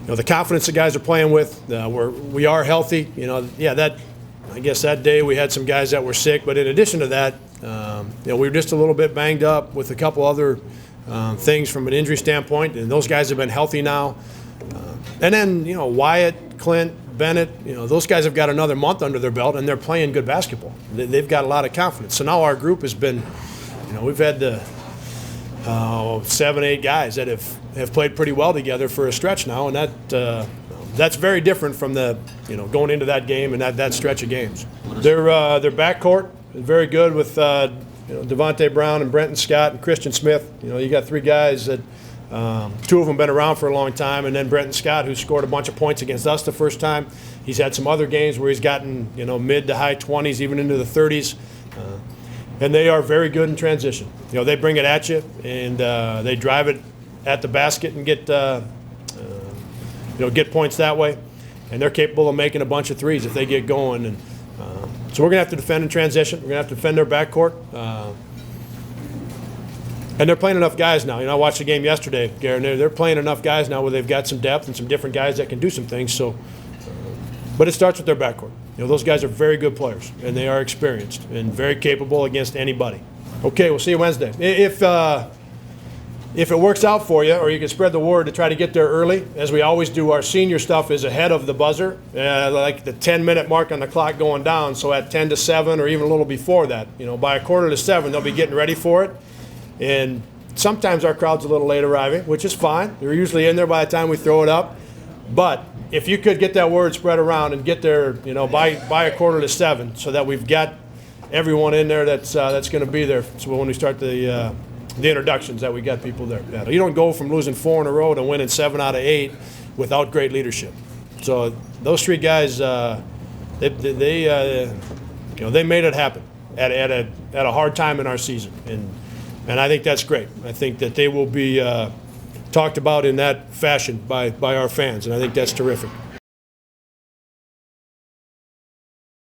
the confidence the guys are playing with. We are healthy. I guess that day we had some guys that were sick, but in addition to that, we were just a little bit banged up with a couple other things from an injury standpoint, and those guys have been healthy now. And then, Wyatt, Clint, Bennett, those guys have got another month under their belt, and they're playing good basketball. They've got a lot of confidence. So now our group has been, we've had 7, 8 guys that have played pretty well together for a stretch now, and that's very different from the, going into that game and that stretch of games. Their backcourt is very good with Devontae Brown and Brenton Scott and Christian Smith. You got 3 guys that 2 of them been around for a long time, and then Brenton Scott, who scored a bunch of points against us the first time. He's had some other games where he's gotten mid to high 20s, even into the 30s, and they are very good in transition. They bring it at you, and they drive it at the basket and get points that way, and they're capable of making a bunch of threes if they get going. And so we're going to have to defend in transition. We're going to have to defend their backcourt. And they're playing enough guys now. I watched the game yesterday, Garen. They're playing enough guys now where they've got some depth and some different guys that can do some things. So, but it starts with their backcourt. Those guys are very good players, and they are experienced and very capable against anybody. Okay, we'll see you Wednesday. If it works out for you, or you can spread the word to try to get there early, as we always do, our senior stuff is ahead of the buzzer, like the 10-minute mark on the clock going down. So at 10 to 7, or even a little before that, by a quarter to 7, they'll be getting ready for it. And sometimes our crowd's a little late arriving, which is fine. They're usually in there by the time we throw it up. But if you could get that word spread around and get there, by a quarter to 7, so that we've got everyone in there that's going to be there. So when we start the introductions, that we got people there. Yeah, you don't go from losing 4 in a row to winning 7 out of 8 without great leadership. So those 3 guys, they made it happen at a hard time in our season, and I think that's great. I think that they will be talked about in that fashion by our fans, and I think that's terrific.